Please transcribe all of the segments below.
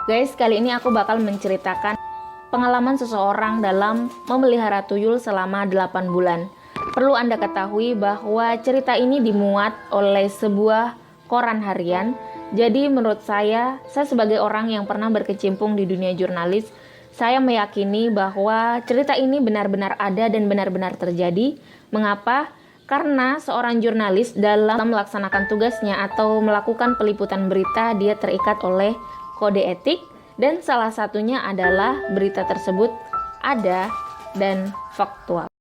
Guys, kali ini aku bakal menceritakan pengalaman seseorang dalam memelihara tuyul selama 8 bulan. Perlu Anda ketahui bahwa cerita ini dimuat oleh sebuah koran harian. Jadi menurut saya sebagai orang yang pernah berkecimpung di dunia jurnalis, saya meyakini bahwa cerita ini benar-benar ada dan benar-benar terjadi. Mengapa? Karena seorang jurnalis dalam melaksanakan tugasnya atau melakukan peliputan berita, dia terikat oleh kode etik, dan salah satunya adalah berita tersebut ada dan faktual.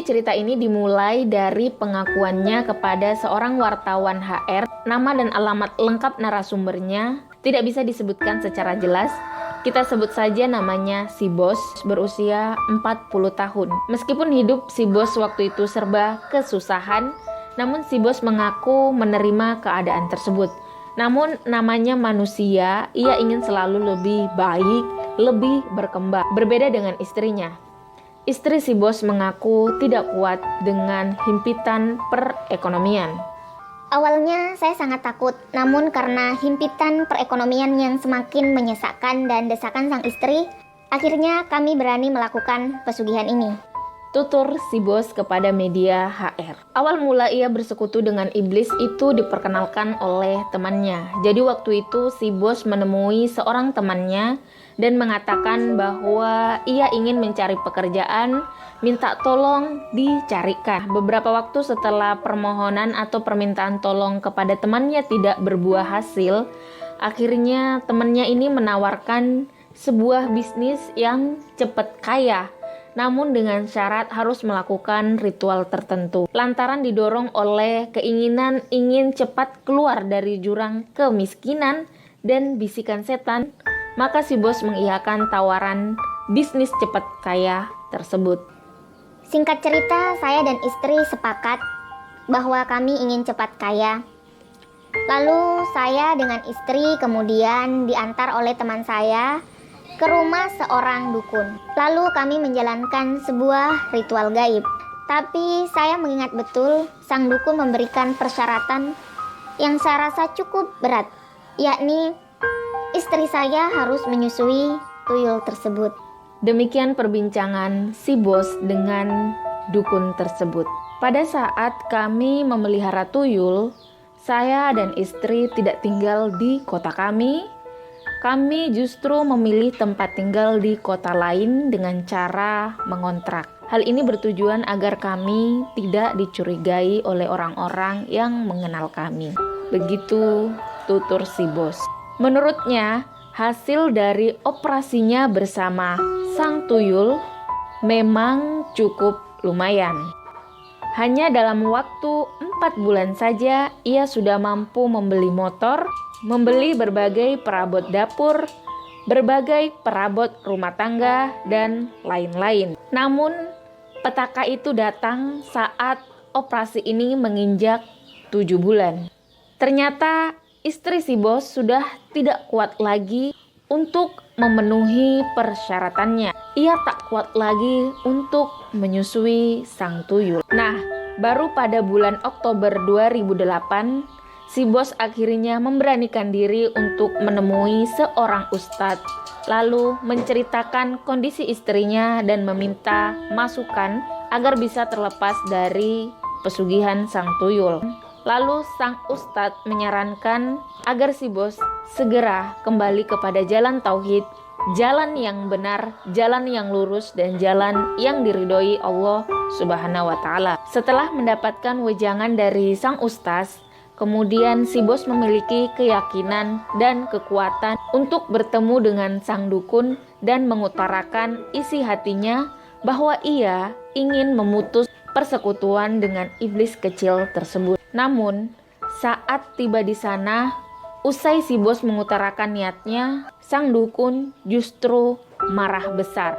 Cerita ini dimulai dari pengakuannya kepada seorang wartawan HR. Nama dan alamat lengkap narasumbernya tidak bisa disebutkan secara jelas. Kita sebut saja namanya si Bos, berusia 40 tahun. Meskipun hidup si Bos waktu itu serba kesusahan, namun si Bos mengaku menerima keadaan tersebut. Namun namanya manusia, ia ingin selalu lebih baik, lebih berkembang. Berbeda dengan istrinya. Istri si Bos mengaku tidak kuat dengan himpitan perekonomian. Awalnya saya sangat takut, namun karena himpitan perekonomian yang semakin menyesakkan dan desakan sang istri, akhirnya kami berani melakukan pesugihan ini. Tutur si Bos kepada media HR. Awal mula ia bersekutu dengan iblis itu diperkenalkan oleh temannya. Jadi waktu itu si Bos menemui seorang temannya dan mengatakan bahwa ia ingin mencari pekerjaan, minta tolong dicarikan. Beberapa waktu setelah permohonan atau permintaan tolong kepada temannya tidak berbuah hasil, akhirnya temannya ini menawarkan sebuah bisnis yang cepat kaya, namun dengan syarat harus melakukan ritual tertentu. Lantaran didorong oleh keinginan ingin cepat keluar dari jurang kemiskinan dan bisikan setan, maka si Bos mengiyakan tawaran bisnis cepat kaya tersebut. Singkat cerita, saya dan istri sepakat bahwa kami ingin cepat kaya. Lalu saya dengan istri kemudian diantar oleh teman saya ke rumah seorang dukun. Lalu kami menjalankan sebuah ritual gaib. Tapi saya mengingat betul sang dukun memberikan persyaratan yang saya rasa cukup berat, yakni istri saya harus menyusui tuyul tersebut. Demikian perbincangan si Bos dengan dukun tersebut. Pada saat kami memelihara tuyul, saya dan istri tidak tinggal di kota kami. Kami justru memilih tempat tinggal di kota lain dengan cara mengontrak. Hal ini bertujuan agar kami tidak dicurigai oleh orang-orang yang mengenal kami. Begitu tutur si Bos. Menurutnya, hasil dari operasinya bersama sang tuyul memang cukup lumayan. Hanya dalam waktu 4 bulan saja ia sudah mampu membeli motor, membeli berbagai perabot dapur, berbagai perabot rumah tangga, dan lain-lain. Namun, petaka itu datang saat operasi ini menginjak 7 bulan. Ternyata istri si Bos sudah tidak kuat lagi untuk memenuhi persyaratannya. Ia tak kuat lagi untuk menyusui sang tuyul. Nah, baru pada bulan Oktober 2008, si Bos akhirnya memberanikan diri untuk menemui seorang ustadz, lalu menceritakan kondisi istrinya dan meminta masukan agar bisa terlepas dari pesugihan sang tuyul. Lalu sang ustadz menyarankan agar si Bos segera kembali kepada jalan tauhid, jalan yang benar, jalan yang lurus, dan jalan yang diridhoi Allah Subhanahu wa Ta'ala. Setelah mendapatkan wejangan dari sang ustadz, kemudian si Bos memiliki keyakinan dan kekuatan untuk bertemu dengan sang dukun dan mengutarakan isi hatinya bahwa ia ingin memutus persekutuan dengan iblis kecil tersebut. Namun, saat tiba di sana, usai si Bos mengutarakan niatnya, sang dukun justru marah besar.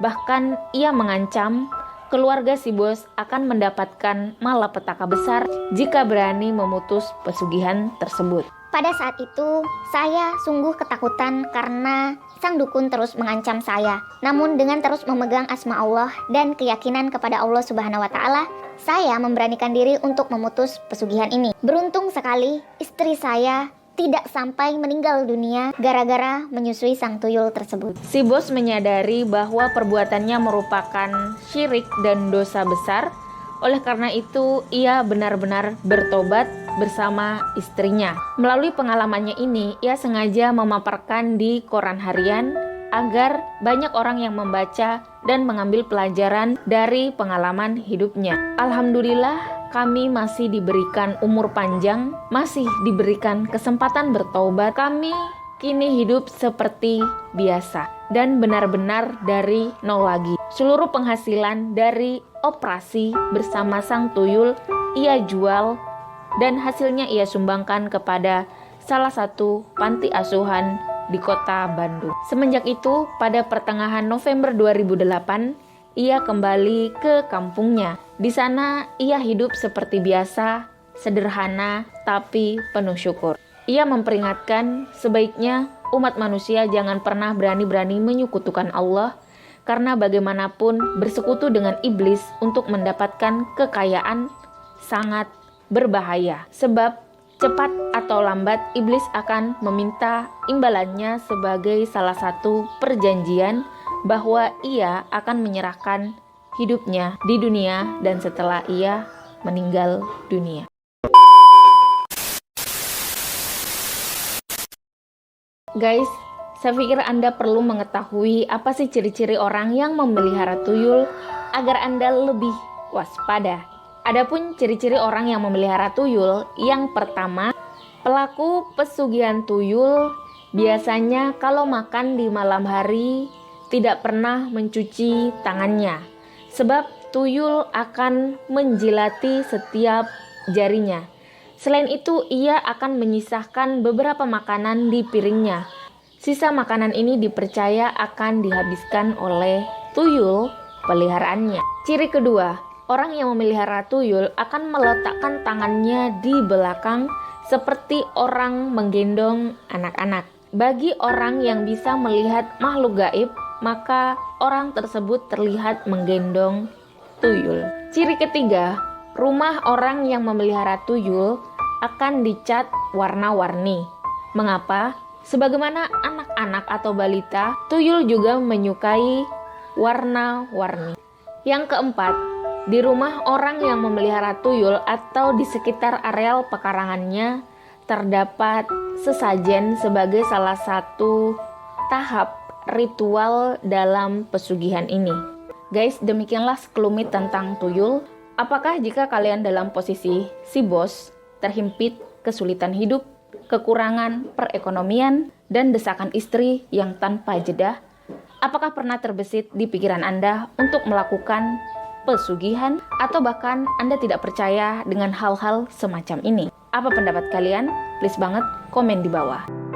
Bahkan ia mengancam keluarga si bos akan mendapatkan malapetaka besar jika berani memutus pesugihan tersebut. Pada saat itu, saya sungguh ketakutan karena sang dukun terus mengancam saya. Namun dengan terus memegang asma Allah dan keyakinan kepada Allah Subhanahu wa Ta'ala, saya memberanikan diri untuk memutus pesugihan ini. Beruntung sekali, istri saya tidak sampai meninggal dunia gara-gara menyusui sang tuyul tersebut. Si bos menyadari bahwa perbuatannya merupakan syirik dan dosa besar. Oleh karena itu, ia benar-benar bertobat bersama istrinya. Melalui pengalamannya ini, ia sengaja memaparkan di koran harian agar banyak orang yang membaca dan mengambil pelajaran dari pengalaman hidupnya. Alhamdulillah, kami masih diberikan umur panjang, masih diberikan kesempatan bertobat. Kami kini hidup seperti biasa dan benar-benar dari nol lagi. Seluruh penghasilan dari operasi bersama sang tuyul ia jual dan hasilnya ia sumbangkan kepada salah satu panti asuhan di kota Bandung. Semenjak itu, pada pertengahan November 2008, ia kembali ke kampungnya. Di sana ia hidup seperti biasa, sederhana tapi penuh syukur. Ia memperingatkan sebaiknya umat manusia jangan pernah berani-berani menyekutukan Allah, karena bagaimanapun bersekutu dengan iblis untuk mendapatkan kekayaan sangat berbahaya. Sebab cepat atau lambat iblis akan meminta imbalannya sebagai salah satu perjanjian bahwa ia akan menyerahkan hidupnya di dunia dan setelah ia meninggal dunia. Guys, saya pikir Anda perlu mengetahui apa sih ciri-ciri orang yang memelihara tuyul agar Anda lebih waspada. Adapun ciri-ciri orang yang memelihara tuyul, yang pertama, pelaku pesugihan tuyul biasanya kalau makan di malam hari tidak pernah mencuci tangannya, sebab tuyul akan menjilati setiap jarinya. Selain itu, ia akan menyisahkan beberapa makanan di piringnya. Sisa makanan ini dipercaya akan dihabiskan oleh tuyul peliharaannya. Ciri kedua, orang yang memelihara tuyul akan meletakkan tangannya di belakang seperti orang menggendong anak-anak. Bagi orang yang bisa melihat makhluk gaib, maka orang tersebut terlihat menggendong tuyul. Ciri ketiga, rumah orang yang memelihara tuyul akan dicat warna-warni. Mengapa? Sebagaimana anak-anak atau balita, tuyul juga menyukai warna-warni. Yang keempat, di rumah orang yang memelihara tuyul atau di sekitar areal pekarangannya terdapat sesajen sebagai salah satu tahap ritual dalam pesugihan ini. Guys, demikianlah sekelumit tentang tuyul. Apakah jika kalian dalam posisi si bos, terhimpit kesulitan hidup, kekurangan perekonomian, dan desakan istri yang tanpa jeda, apakah pernah terbesit di pikiran Anda untuk melakukan pesugihan, atau bahkan Anda tidak percaya dengan hal-hal semacam ini? Apa pendapat kalian? Please banget komen di bawah.